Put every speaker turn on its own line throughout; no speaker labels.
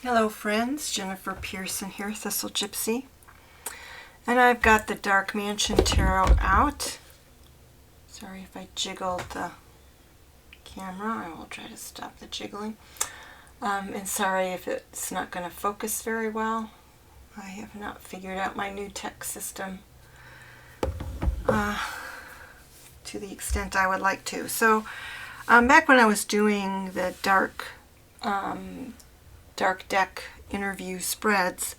Hello friends, Jennifer Pearson here, Thistle Gypsy. And I've got the Dark Mansion Tarot out. Sorry if I jiggled the camera. I will try to stop the jiggling. And sorry if it's not going to focus very well. I have not figured out my new tech system to the extent I would like to. So back when I was doing the dark deck interview spreads,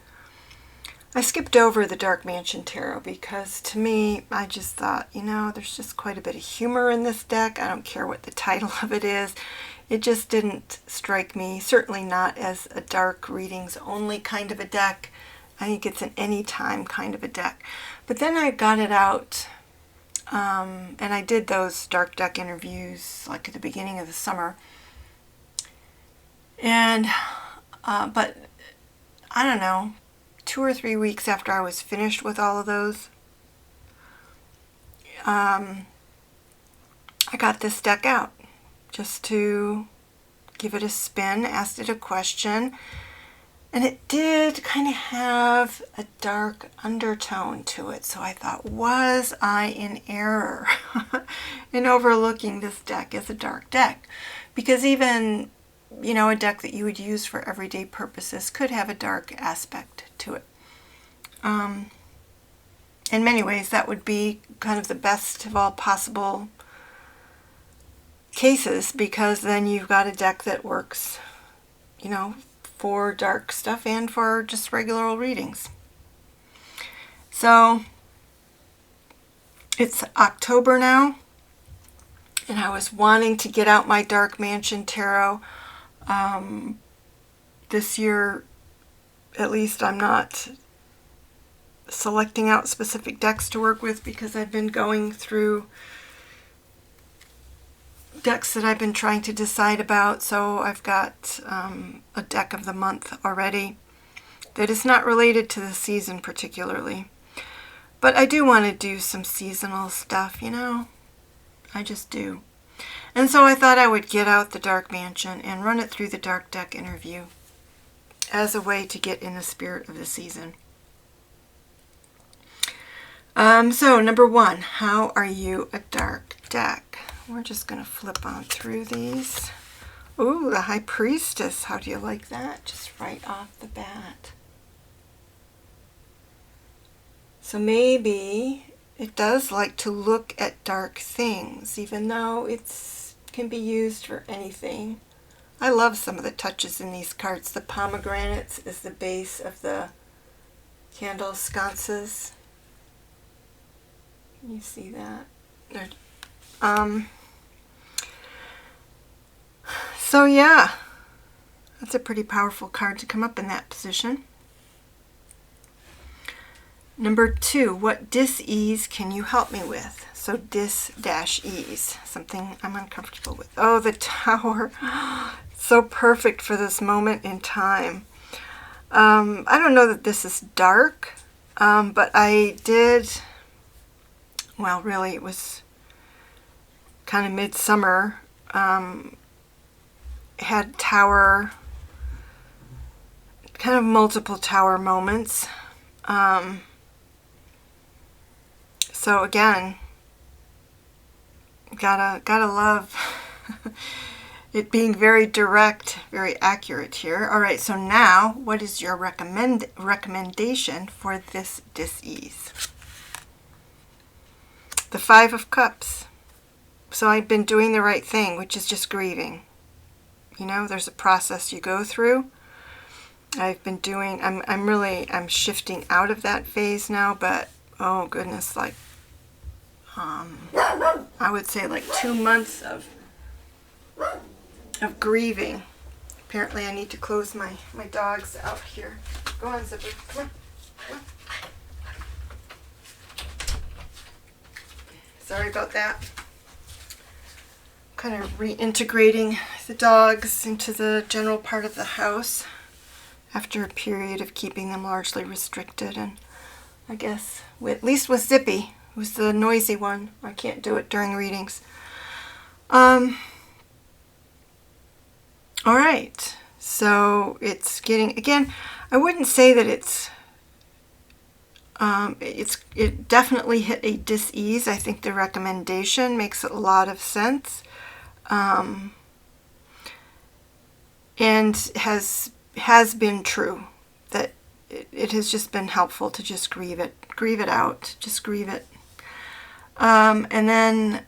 I skipped over the Dark Mansion Tarot because to me, I just thought, there's just quite a bit of humor in this deck. I don't care what the title of it is. It just didn't strike me, certainly not as a dark readings only kind of a deck. I think it's an anytime kind of a deck. But then I got it out and I did those dark deck interviews like at the beginning of the summer. And but I don't know, 2 or 3 weeks after I was finished with all of those, I got this deck out just to give it a spin, asked it a question, and it did kind of have a dark undertone to it. So I thought, was I in error in overlooking this deck as a dark deck? Because even a deck that you would use for everyday purposes could have a dark aspect to it. In many ways, that would be kind of the best of all possible cases, because then you've got a deck that works, for dark stuff and for just regular old readings. So it's October now, and I was wanting to get out my Dark Mansion Tarot. This year, at least, I'm not selecting out specific decks to work with because I've been going through decks that I've been trying to decide about. So I've got a deck of the month already that is not related to the season particularly. But I do want to do some seasonal stuff, I just do. And so I thought I would get out the Dark Mansion and run it through the dark deck interview as a way to get in the spirit of the season. So number 1, how are you a dark deck? We're just going to flip on through these. Ooh, the High Priestess. How do you like that? Just right off the bat. So maybe it does like to look at dark things, even though it's can be used for anything. I love some of the touches in these cards. The pomegranates is the base of the candle sconces. You see that? So yeah, that's a pretty powerful card to come up in that position. Number 2, what dis-ease can you help me with? So dis-ease, something I'm uncomfortable with. Oh, the Tower. So perfect for this moment in time. I don't know that this is dark, but I did, well, really, it was kind of midsummer. Had Tower, kind of multiple Tower moments. So again, gotta love it being very direct, very accurate here. All right, so now what is your recommendation for this dis-ease? The 5 of Cups. So I've been doing the right thing, which is just grieving. There's a process you go through. I've been doing, I'm shifting out of that phase now, but oh goodness, like I would say like 2 months of grieving. Apparently I need to close my dogs out here. Go on, Zipper. Come on. Come on. Sorry about that. Kind of reintegrating the dogs into the general part of the house after a period of keeping them largely restricted, and I guess at least with Zippy, who's the noisy one, I can't do it during readings. All right, So it's getting, again, I wouldn't say that it definitely hit a dis-ease. I think the recommendation makes a lot of sense, and has been true, that it has just been helpful to just grieve it out, just grieve it. And then,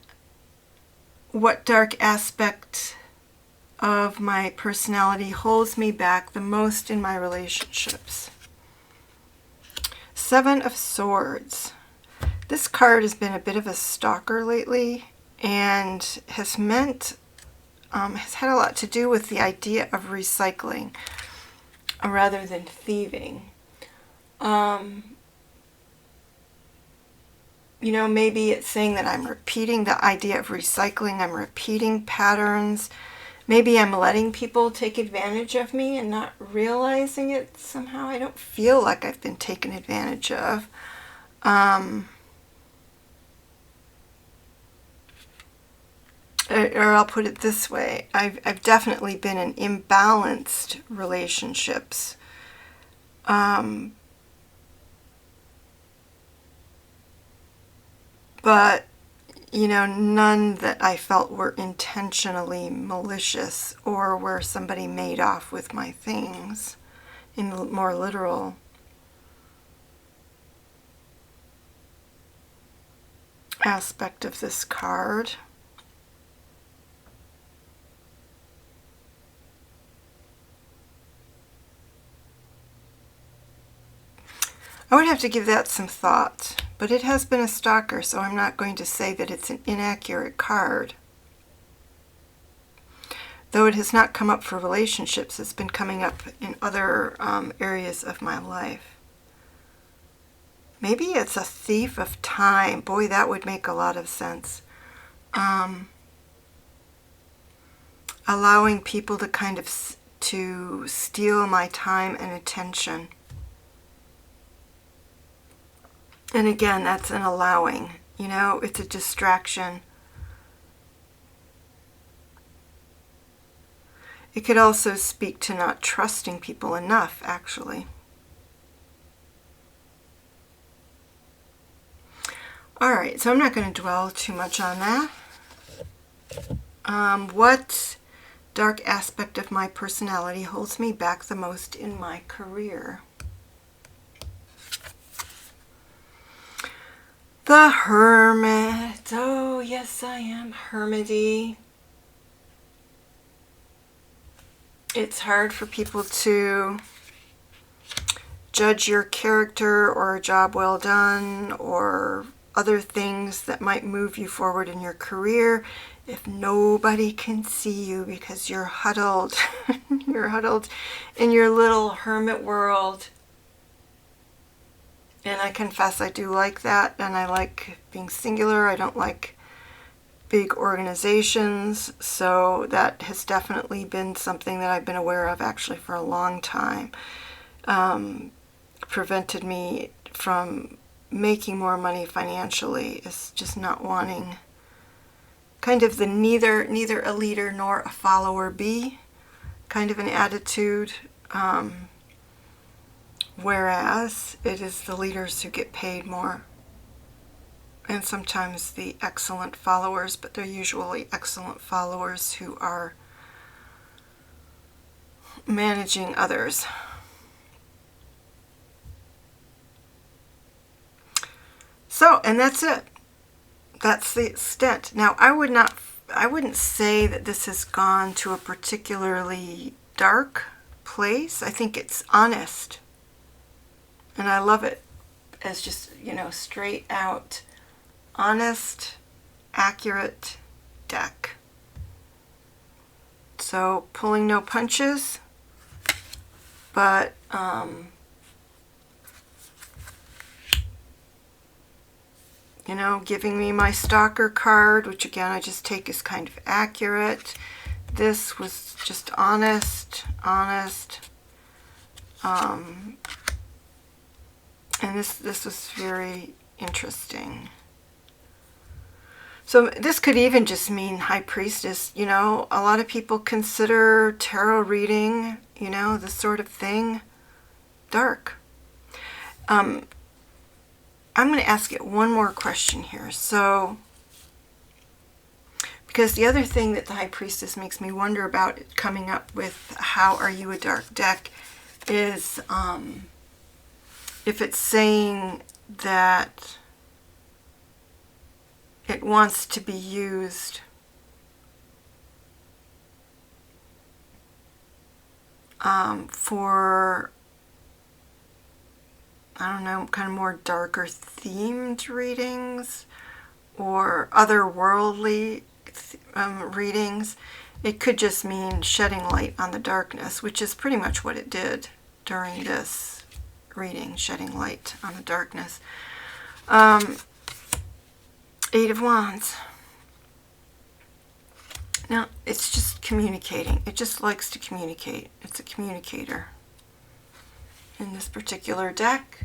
what dark aspect of my personality holds me back the most in my relationships? Seven of Swords. This card has been a bit of a stalker lately, and has had a lot to do with the idea of recycling rather than thieving. Maybe it's saying that I'm repeating the idea of recycling. I'm repeating patterns. Maybe I'm letting people take advantage of me and not realizing it somehow. I don't feel like I've been taken advantage of. Or I'll put it this way. I've definitely been in imbalanced relationships. But none that I felt were intentionally malicious or where somebody made off with my things in the more literal aspect of this card. I would have to give that some thought, but it has been a stalker, so I'm not going to say that it's an inaccurate card. Though it has not come up for relationships, it's been coming up in other areas of my life. Maybe it's a thief of time. Boy, that would make a lot of sense. Allowing people to kind of to steal my time and attention. And again, that's an allowing. It's a distraction. It could also speak to not trusting people enough, actually. Alright, so I'm not going to dwell too much on that. What dark aspect of my personality holds me back the most in my career? The Hermit. Oh, yes, I am hermity. It's hard for people to judge your character or a job well done or other things that might move you forward in your career if nobody can see you, because you're huddled. You're huddled in your little hermit world. And I confess I do like that, and I like being singular. I don't like big organizations, so that has definitely been something that I've been aware of actually for a long time. Prevented me from making more money financially, is just not wanting kind of the neither a leader nor a follower be kind of an attitude. Whereas it is the leaders who get paid more, and sometimes the excellent followers, but they're usually excellent followers who are managing others. So, and that's it. That's the extent. Now, I wouldn't say that this has gone to a particularly dark place. I think it's honest. And I love it as just, straight out, honest, accurate deck. So, pulling no punches, but giving me my stalker card, which again I just take as kind of accurate. This was just honest. And this was very interesting. So this could even just mean High Priestess. You know, a lot of people consider tarot reading, you know, this sort of thing, dark. I'm going to ask it one more question here. So, because the other thing that the High Priestess makes me wonder about coming up with how are you a dark deck is if it's saying that it wants to be used for, I don't know, kind of more darker themed readings or otherworldly readings. It could just mean shedding light on the darkness, which is pretty much what it did during this reading, shedding light on the darkness. Eight of Wands. Now, it's just communicating. It just likes to communicate. It's a communicator. In this particular deck,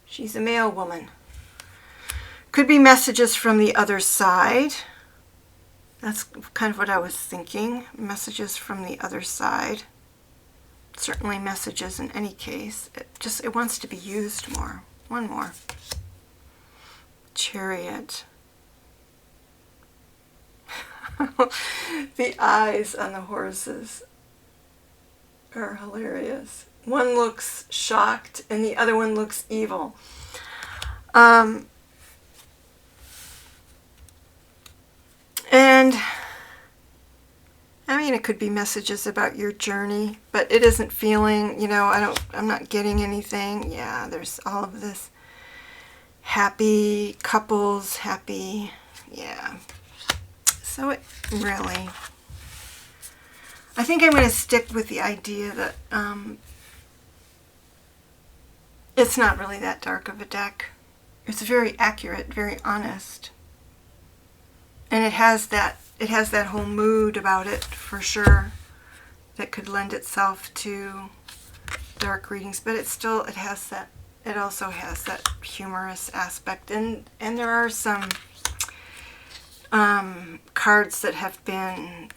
she's a male woman. Could be messages from the other side. That's kind of what I was thinking. Messages from the other side. Certainly messages in any case. It wants to be used more. One more. Chariot. The eyes on the horses are hilarious. One looks shocked and the other one looks evil. And I mean, it could be messages about your journey, but it isn't feeling, you know, I'm not getting anything. Yeah, there's all of this happy couples, happy, yeah. So it really, I think I'm going to stick with the idea that it's not really that dark of a deck. It's very accurate, very honest. And it has that whole mood about it for sure that could lend itself to dark readings, but it also has that humorous aspect, and there are some cards that have been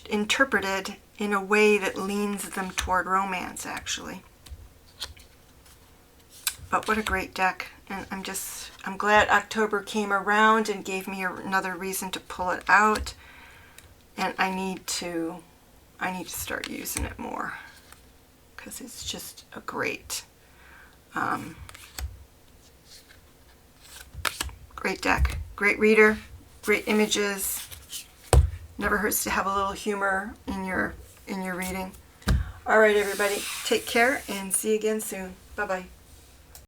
interpreted in a way that leans them toward romance, actually. But what a great deck. And I'm glad October came around and gave me another reason to pull it out. And I need to start using it more, because it's just a great great deck, great reader, great images. Never hurts to have a little humor in your reading. All right, everybody, take care and see you again soon. Bye-bye.